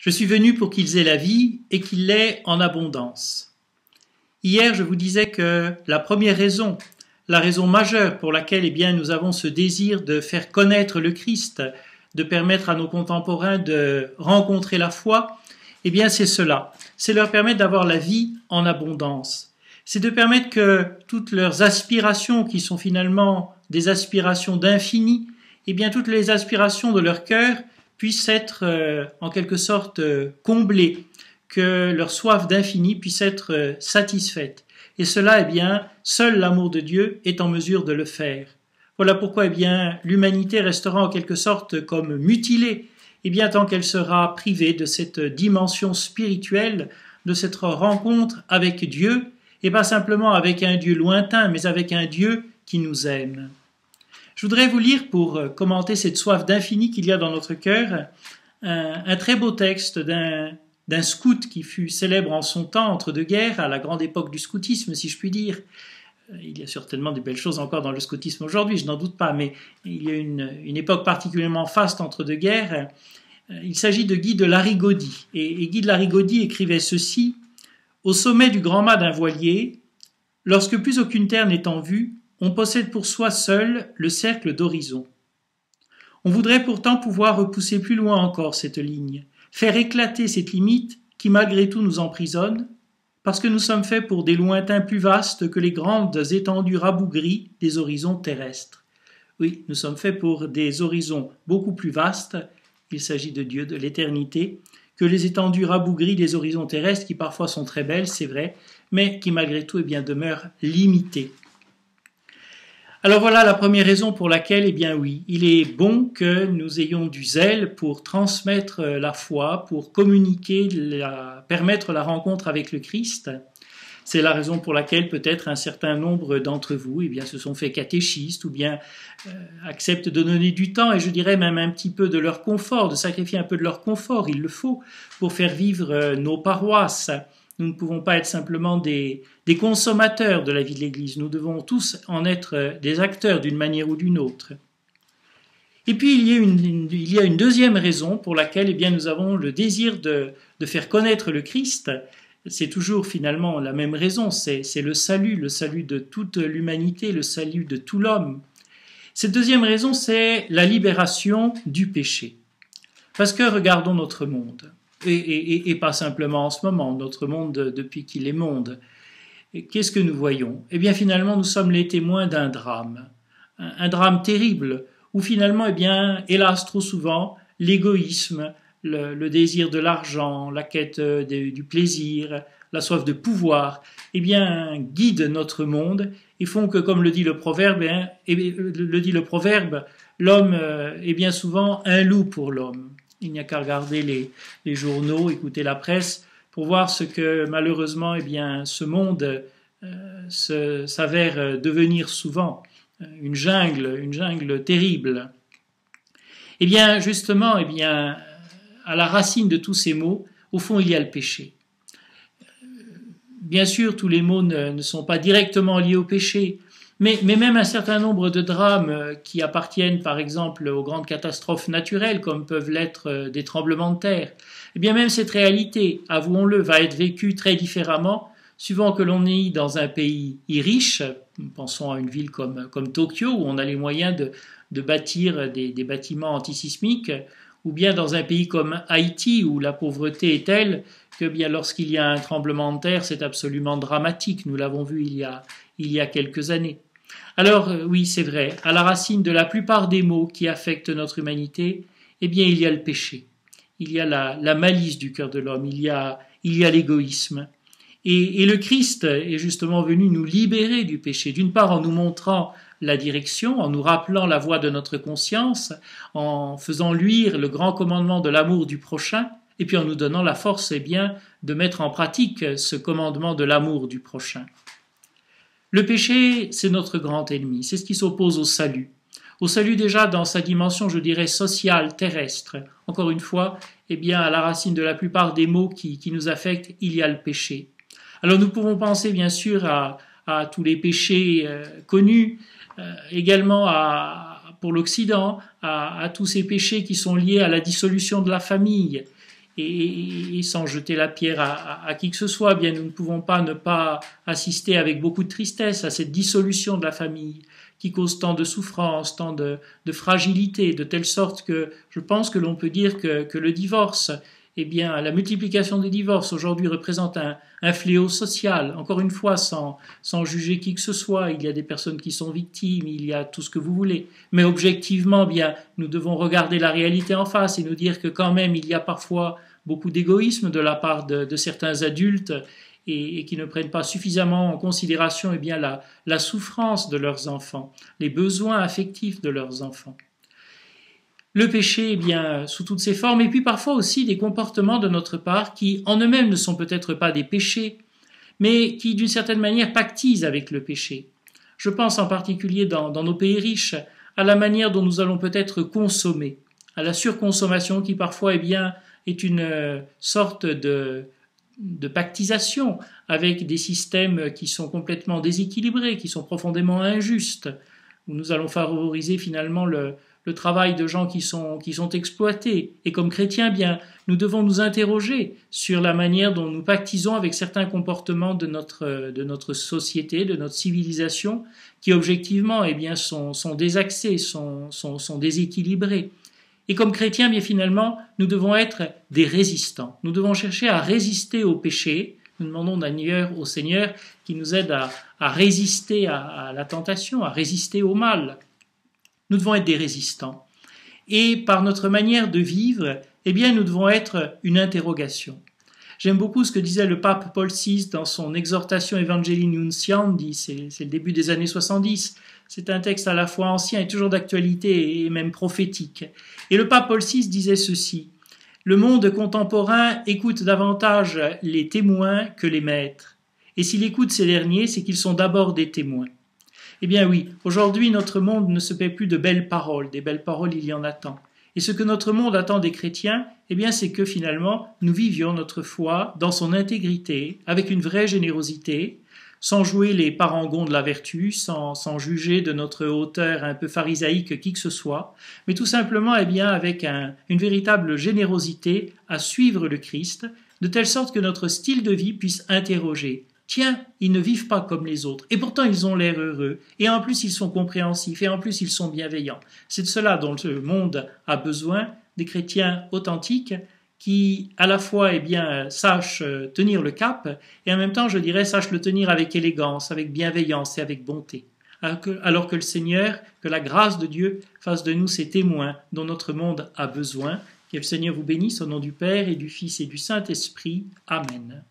Je suis venu pour qu'ils aient la vie et qu'ils l'aient en abondance. Hier, je vous disais que la première raison, la raison majeure pour laquelle nous avons ce désir de faire connaître le Christ, de permettre à nos contemporains de rencontrer la foi, c'est cela. C'est leur permettre d'avoir la vie en abondance. C'est de permettre que toutes leurs aspirations, qui sont finalement des aspirations d'infini, toutes les aspirations de leur cœur puissent être en quelque sorte comblées, que leur soif d'infini puisse être satisfaite. Et cela, seul l'amour de Dieu est en mesure de le faire. Voilà pourquoi, l'humanité restera en quelque sorte comme mutilée, tant qu'elle sera privée de cette dimension spirituelle, de cette rencontre avec Dieu, et pas simplement avec un Dieu lointain, mais avec un Dieu qui nous aime. Je voudrais vous lire, pour commenter cette soif d'infini qu'il y a dans notre cœur, un très beau texte d'un scout qui fut célèbre en son temps, entre deux guerres, à la grande époque du scoutisme, si je puis dire. Il y a certainement de belles choses encore dans le scoutisme aujourd'hui, je n'en doute pas, mais il y a une époque particulièrement faste entre deux guerres. Il s'agit de Guy de Larigaudy. Et Guy de Larigaudy écrivait ceci: « Au sommet du grand mât d'un voilier, lorsque plus aucune terre n'est en vue, on possède pour soi seul le cercle d'horizon. On voudrait pourtant pouvoir repousser plus loin encore cette ligne, faire éclater cette limite qui malgré tout nous emprisonne, parce que nous sommes faits pour des lointains plus vastes que les grandes étendues rabougries des horizons terrestres. Oui, nous sommes faits pour des horizons beaucoup plus vastes, il s'agit de Dieu, de l'éternité, que les étendues rabougries des horizons terrestres qui parfois sont très belles, c'est vrai, mais qui malgré tout demeurent limitées. » Alors voilà la première raison pour laquelle, il est bon que nous ayons du zèle pour transmettre la foi, pour communiquer, permettre la rencontre avec le Christ. C'est la raison pour laquelle peut-être un certain nombre d'entre vous se sont fait catéchistes ou acceptent de donner du temps et je dirais même un petit peu de leur confort, de sacrifier un peu de leur confort, il le faut, pour faire vivre nos paroisses. Nous ne pouvons pas être simplement des consommateurs de la vie de l'Église. Nous devons tous en être des acteurs d'une manière ou d'une autre. Et puis, il y a une deuxième raison pour laquelle nous avons le désir de faire connaître le Christ. C'est toujours finalement la même raison, c'est le salut de toute l'humanité, le salut de tout l'homme. Cette deuxième raison, c'est la libération du péché. Parce que regardons notre monde. Et pas simplement en ce moment, notre monde depuis qu'il est monde. Qu'est-ce que nous voyons ? Finalement, nous sommes les témoins d'un drame. Un drame terrible, où finalement, hélas, trop souvent, l'égoïsme, le désir de l'argent, la quête du plaisir, la soif de pouvoir, guident notre monde et font que, comme le dit le proverbe, l'homme est bien souvent un loup pour l'homme. Il n'y a qu'à regarder les journaux, écouter la presse, pour voir ce que malheureusement, ce monde s'avère devenir souvent une jungle terrible. Justement, à la racine de tous ces maux, au fond, il y a le péché. Bien sûr, tous les maux ne sont pas directement liés au péché, mais même un certain nombre de drames qui appartiennent par exemple aux grandes catastrophes naturelles comme peuvent l'être des tremblements de terre, même cette réalité, avouons-le, va être vécue très différemment suivant que l'on est dans un pays riche, pensons à une ville comme Tokyo où on a les moyens de bâtir des bâtiments antisismiques, ou bien dans un pays comme Haïti où la pauvreté est telle que lorsqu'il y a un tremblement de terre, c'est absolument dramatique. Nous l'avons vu il y a quelques années. Alors oui, c'est vrai, à la racine de la plupart des maux qui affectent notre humanité, il y a le péché. Il y a la malice du cœur de l'homme, il y a l'égoïsme. Et le Christ est justement venu nous libérer du péché, d'une part en nous montrant la direction, en nous rappelant la voie de notre conscience, en faisant luire le grand commandement de l'amour du prochain, et puis en nous donnant la force de mettre en pratique ce commandement de l'amour du prochain. Le péché, c'est notre grand ennemi, c'est ce qui s'oppose au salut. Au salut déjà dans sa dimension, je dirais, sociale, terrestre. Encore une fois, à la racine de la plupart des maux qui nous affectent, il y a le péché. Alors nous pouvons penser bien sûr à tous les péchés connus, également pour l'Occident, à tous ces péchés qui sont liés à la dissolution de la famille. et sans jeter la pierre à qui que ce soit, bien nous ne pouvons pas ne pas assister avec beaucoup de tristesse à cette dissolution de la famille qui cause tant de souffrance, tant de fragilité, de telle sorte que je pense que l'on peut dire que le divorce, eh bien, la multiplication des divorces aujourd'hui représente un fléau social. Encore une fois, sans juger qui que ce soit, il y a des personnes qui sont victimes, il y a tout ce que vous voulez. Mais objectivement, bien, nous devons regarder la réalité en face et nous dire que quand même, il y a parfois beaucoup d'égoïsme de la part de certains adultes et qui ne prennent pas suffisamment en considération eh bien, la souffrance de leurs enfants, les besoins affectifs de leurs enfants. Le péché, eh bien, sous toutes ses formes, et puis parfois aussi des comportements de notre part qui, en eux-mêmes, ne sont peut-être pas des péchés, mais qui, d'une certaine manière, pactisent avec le péché. Je pense en particulier dans nos pays riches à la manière dont nous allons peut-être consommer, à la surconsommation qui parfois, eh bien, est une sorte de pactisation avec des systèmes qui sont complètement déséquilibrés, qui sont profondément injustes, où nous allons favoriser finalement le travail de gens qui sont exploités. Et comme chrétiens, bien, nous devons nous interroger sur la manière dont nous pactisons avec certains comportements de notre société, de notre civilisation, qui objectivement, eh bien, sont désaxés, sont déséquilibrés. Et comme chrétiens, bien finalement, nous devons être des résistants. Nous devons chercher à résister au péché. Nous demandons d'ailleurs au Seigneur qui nous aide à résister à la tentation, à résister au mal. Nous devons être des résistants. Et par notre manière de vivre, eh bien, nous devons être une interrogation. J'aime beaucoup ce que disait le pape Paul VI dans son exhortation Evangelii Nuntiandi, c'est le début des années 70. C'est un texte à la fois ancien et toujours d'actualité et même prophétique. Et le pape Paul VI disait ceci: « Le monde contemporain écoute davantage les témoins que les maîtres. Et s'il écoute ces derniers, c'est qu'ils sont d'abord des témoins. » Eh bien oui, aujourd'hui notre monde ne se paie plus de belles paroles. Des belles paroles, il y en a tant. Et ce que notre monde attend des chrétiens, eh bien c'est que finalement nous vivions notre foi dans son intégrité, avec une vraie générosité, sans jouer les parangons de la vertu, sans juger de notre hauteur un peu pharisaïque qui que ce soit, mais tout simplement eh bien avec une véritable générosité à suivre le Christ, de telle sorte que notre style de vie puisse interroger. Tiens, ils ne vivent pas comme les autres, et pourtant ils ont l'air heureux, et en plus ils sont compréhensifs, et en plus ils sont bienveillants. C'est de cela dont le monde a besoin, des chrétiens authentiques, qui à la fois eh bien, sachent tenir le cap, et en même temps, je dirais, sachent le tenir avec élégance, avec bienveillance et avec bonté. Alors que le Seigneur, que la grâce de Dieu fasse de nous ces témoins dont notre monde a besoin. Que le Seigneur vous bénisse au nom du Père et du Fils et du Saint-Esprit. Amen.